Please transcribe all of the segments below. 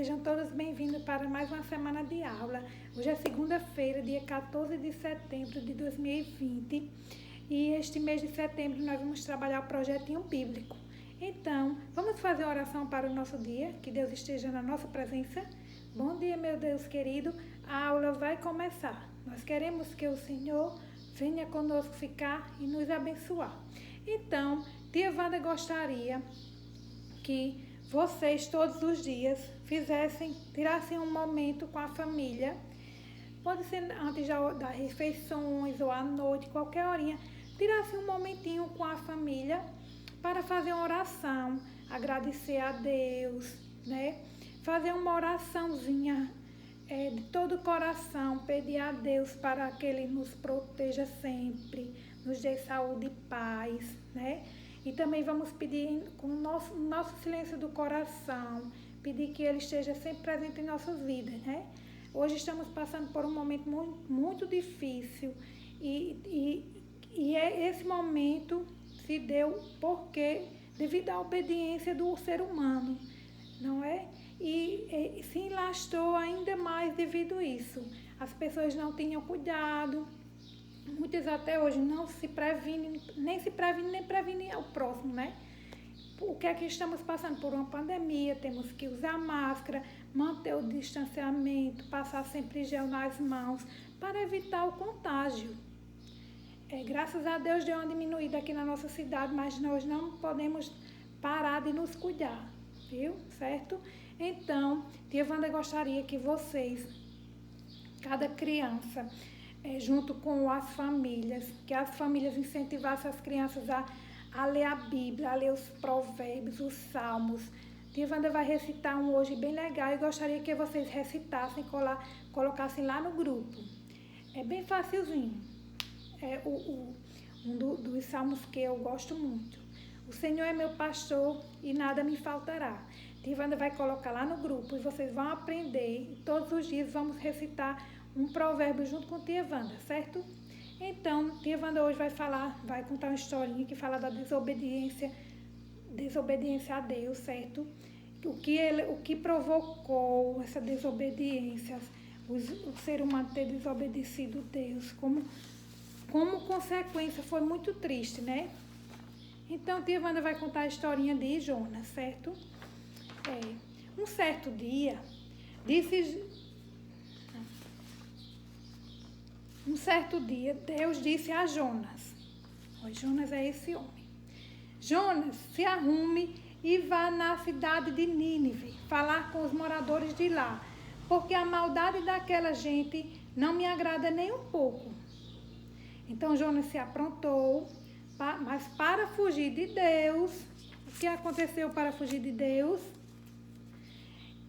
Sejam todos bem-vindos para mais uma semana de aula. Hoje é segunda-feira, dia 14 de setembro de 2020 e este mês de setembro nós vamos trabalhar o projetinho bíblico. Então, vamos fazer uma oração para o nosso dia, que Deus esteja na nossa presença. Bom dia, meu Deus querido, a aula vai começar. Nós queremos que o Senhor venha conosco ficar e nos abençoar. Então, tia Wanda gostaria que vocês todos os dias tirassem um momento com a família, pode ser antes das refeições ou à noite, qualquer horinha, tirassem um momentinho com a família para fazer uma oração, agradecer a Deus, né? Fazer uma oraçãozinha de todo o coração, pedir a Deus para que Ele nos proteja sempre, nos dê saúde e paz, né? E também vamos pedir com o nosso silêncio do coração, pedir que Ele esteja sempre presente em nossas vidas, né? Hoje estamos passando por um momento muito difícil e esse momento se deu devido à obediência do ser humano, não é? E se enlastrou ainda mais devido a isso. As pessoas não tinham cuidado. Muitas até hoje não se previnem, nem previnem ao próximo, né? O que é que estamos passando por uma pandemia, temos que usar máscara, manter o distanciamento, passar sempre gel nas mãos para evitar o contágio. Graças a Deus deu uma diminuída aqui na nossa cidade, mas nós não podemos parar de nos cuidar, viu? Certo? Então, tia Wanda gostaria que vocês, cada criança, junto com as famílias, que as famílias incentivassem as crianças a ler a Bíblia, a ler os provérbios, os salmos. Tia Wanda vai recitar um hoje bem legal e gostaria que vocês recitassem, colocassem lá no grupo. É bem facilzinho. É um dos salmos que eu gosto muito. O Senhor é meu pastor e nada me faltará. Tia Wanda vai colocar lá no grupo e vocês vão aprender. E todos os dias vamos recitar um provérbio junto com tia Wanda, certo? Então, tia Wanda hoje vai contar uma historinha que fala da desobediência a Deus, certo? O que provocou essa desobediência, o ser humano ter desobedecido Deus, como consequência foi muito triste, né? Então, tia Wanda vai contar a historinha de Jonas, certo? Um certo dia, Deus disse a Jonas, Jonas é esse homem, Jonas, se arrume e vá na cidade de Nínive, falar com os moradores de lá, porque a maldade daquela gente não me agrada nem um pouco. Então Jonas se aprontou, mas para fugir de Deus, o que aconteceu para fugir de Deus?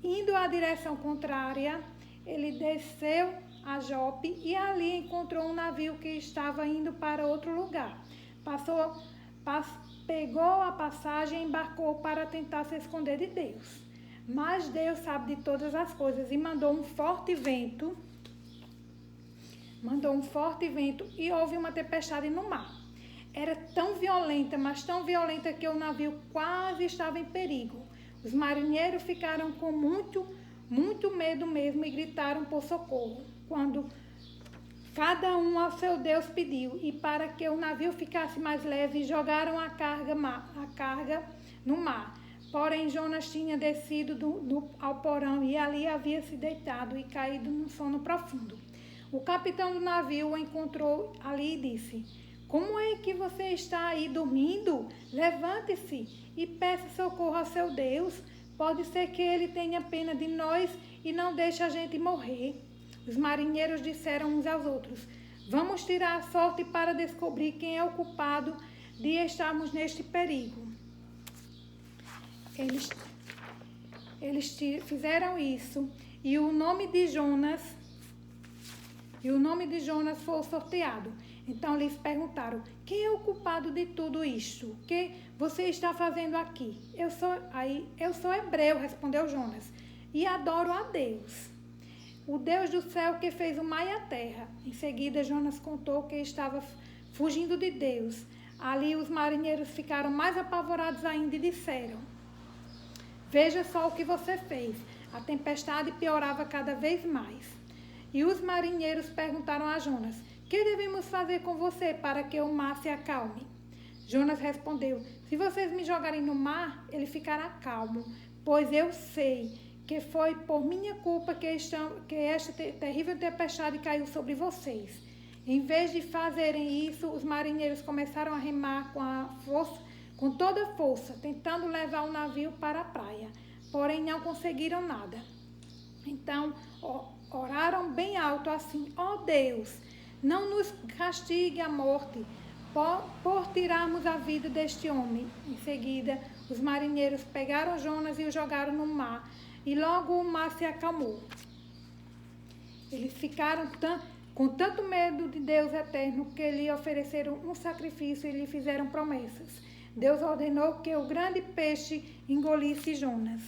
Indo à direção contrária, ele desceu a Jope e ali encontrou um navio que estava indo para outro lugar. Pegou a passagem e embarcou para tentar se esconder de Deus. Mas Deus sabe de todas as coisas e mandou um forte vento e houve uma tempestade no mar. Era tão violenta, mas tão violenta que o navio quase estava em perigo. Os marinheiros ficaram com muito medo mesmo e gritaram por socorro, quando cada um ao seu Deus pediu, e para que o navio ficasse mais leve, jogaram a carga no mar. Porém, Jonas tinha descido ao porão e ali havia se deitado e caído num sono profundo. O capitão do navio o encontrou ali e disse: "Como é que você está aí dormindo? Levante-se e peça socorro ao seu Deus. Pode ser que ele tenha pena de nós e não deixe a gente morrer." Os marinheiros disseram uns aos outros: "Vamos tirar a sorte para descobrir quem é o culpado de estarmos neste perigo." Eles fizeram isso e o nome de Jonas foi sorteado. Então lhes perguntaram: "Quem é o culpado de tudo isto? O que você está fazendo aqui?" Eu sou hebreu", respondeu Jonas, "e adoro a Deus, o Deus do céu que fez o mar e a terra." Em seguida, Jonas contou que estava fugindo de Deus. Ali os marinheiros ficaram mais apavorados ainda e disseram: "Veja só o que você fez. A tempestade piorava cada vez mais. E os marinheiros perguntaram a Jonas: que devemos fazer com você para que o mar se acalme? Jonas respondeu: se vocês me jogarem no mar, ele ficará calmo, pois eu sei que foi por minha culpa que esta terrível tempestade caiu sobre vocês. Em vez de fazerem isso, os marinheiros começaram a remar com toda a força, tentando levar o navio para a praia, porém não conseguiram nada. Então, oraram bem alto assim: ó Deus, não nos castigue a morte por tirarmos a vida deste homem. Em seguida, os marinheiros pegaram Jonas e o jogaram no mar, e logo o mar se acalmou. Eles ficaram com tanto medo de Deus eterno que lhe ofereceram um sacrifício e lhe fizeram promessas. Deus ordenou que o grande peixe engolisse Jonas.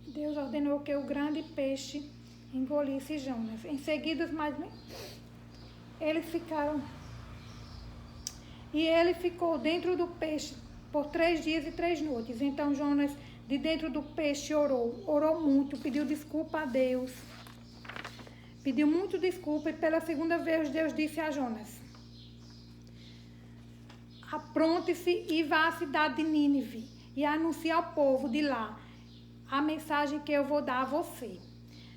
Deus ordenou que o grande peixe engolisse Jonas. Em seguida, eles ficaram... E ele ficou dentro do peixe por 3 dias e 3 noites. Então Jonas, de dentro do peixe, orou muito, pediu desculpa a Deus. Pediu muito desculpa e pela segunda vez Deus disse a Jonas: apronte-se e vá à cidade de Nínive e anuncie ao povo de lá a mensagem que eu vou dar a você.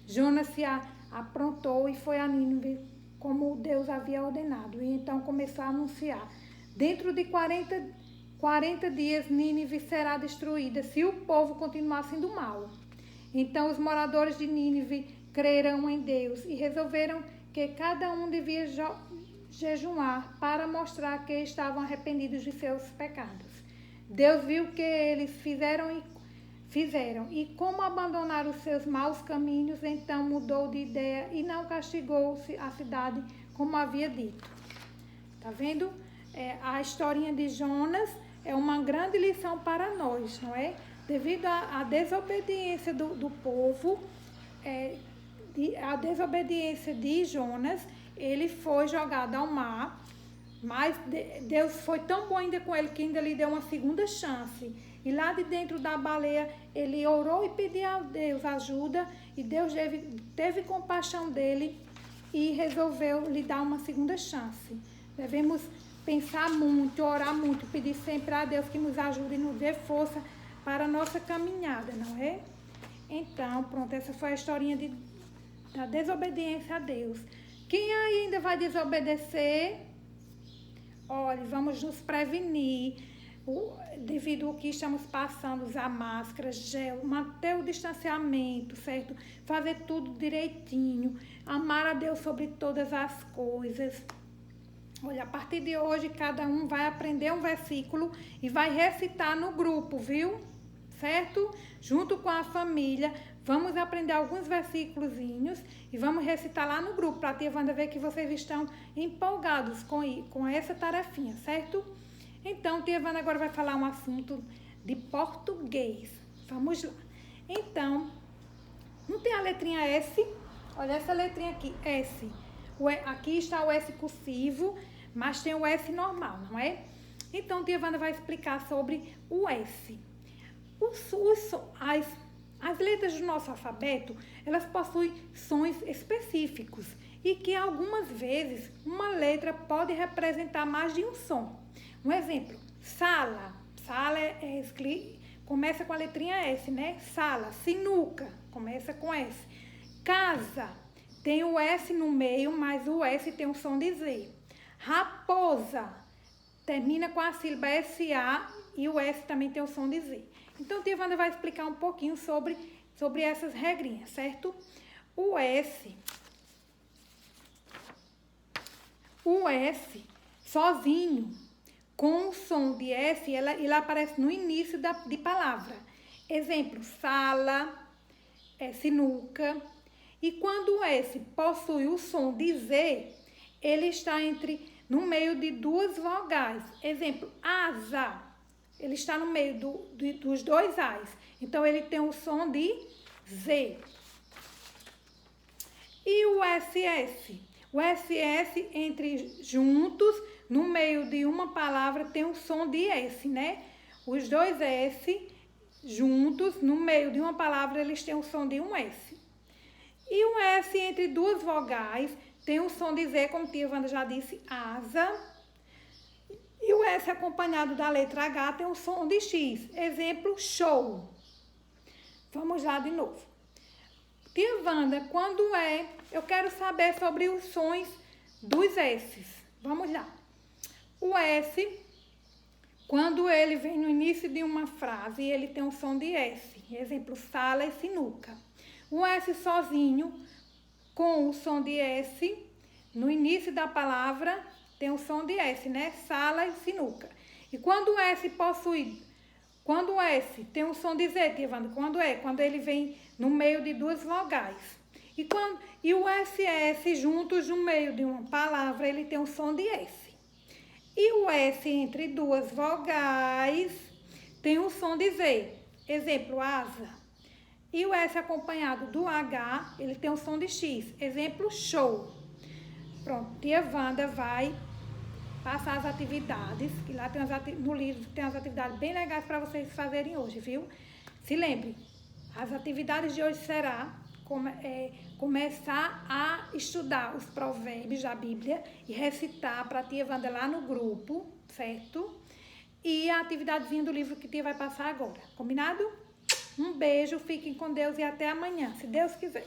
Jonas se aprontou e foi a Nínive como Deus havia ordenado. E então começou a anunciar: dentro de 40 dias Nínive será destruída se o povo continuar sendo mau. Então os moradores de Nínive creram em Deus e resolveram que cada um devia jejuar para mostrar que estavam arrependidos de seus pecados. Deus viu que eles fizeram e como abandonaram os seus maus caminhos, então mudou de ideia e não castigou a cidade como havia dito. Tá vendo? A historinha de Jonas é uma grande lição para nós, não é? Devido à desobediência do povo, a desobediência de Jonas, ele foi jogado ao mar, mas Deus foi tão bom ainda com ele que ainda lhe deu uma segunda chance. E lá de dentro da baleia, ele orou e pediu a Deus ajuda, e Deus teve compaixão dele e resolveu lhe dar uma segunda chance. Devemos pensar muito, orar muito, pedir sempre a Deus que nos ajude e nos dê força para a nossa caminhada, não é? Então, pronto, essa foi a historinha da desobediência a Deus. Quem ainda vai desobedecer, olha, vamos nos prevenir, devido ao que estamos passando, usar máscara, gel, manter o distanciamento, certo? Fazer tudo direitinho, amar a Deus sobre todas as coisas. Olha, a partir de hoje, cada um vai aprender um versículo e vai recitar no grupo, viu? Certo? Junto com a família, vamos aprender alguns versículozinhos e vamos recitar lá no grupo, para a tia Wanda ver que vocês estão empolgados com essa tarefinha, certo? Então, tia Wanda agora vai falar um assunto de português. Vamos lá. Então, não tem a letrinha S? Olha essa letrinha aqui, S. Aqui está o S cursivo, mas tem o S normal, não é? Então, tia Wanda vai explicar sobre o S. As letras do nosso alfabeto, elas possuem sons específicos e que algumas vezes uma letra pode representar mais de um som. Um exemplo, sala. Sala começa com a letrinha S, né? Sala. Sinuca, começa com S. Casa, tem o S no meio, mas o S tem o som de Z. Raposa, termina com a sílaba SA e o S também tem o som de Z. Então, tia Wanda vai explicar um pouquinho sobre essas regrinhas, certo? O S sozinho, com o som de S, ele aparece no início de palavra. Exemplo, sala, sinuca. E quando o S possui o som de Z, ele está no meio de duas vogais. Exemplo, asa. Ele está no meio dos dois As. Então, ele tem o som de Z. E o SS? O SS, juntos, no meio de uma palavra, tem o som de S, né? Os dois S juntos, no meio de uma palavra, eles têm o som de um S. E um S entre duas vogais tem o som de Z, como tia Wanda já disse, asa. E o S acompanhado da letra H tem o som de X. Exemplo, show. Vamos lá de novo. Tia Wanda, quando é... Eu quero saber sobre os sons dos S's. Vamos lá. O S, quando ele vem no início de uma frase, ele tem o som de S. Exemplo, sala e sinuca. O S sozinho, com o som de S, no início da palavra, tem o som de S, né? Sala e sinuca. E quando o S possui... Quando o S tem o som de Z, tia Wanda, quando é? Quando ele vem no meio de duas vogais. E o SS juntos no meio de uma palavra, ele tem o som de S. E o S entre duas vogais tem o som de Z. Exemplo, asa. E o S acompanhado do H, ele tem o som de X. Exemplo, show. Pronto, tia Wanda vai passar as atividades, que lá tem no livro tem as atividades bem legais para vocês fazerem hoje, viu? Se lembre, as atividades de hoje será começar a estudar os provérbios da Bíblia e recitar para a tia Wanda lá no grupo, certo? E a atividadezinha do livro que a tia vai passar agora, combinado? Um beijo, fiquem com Deus e até amanhã, se Deus quiser.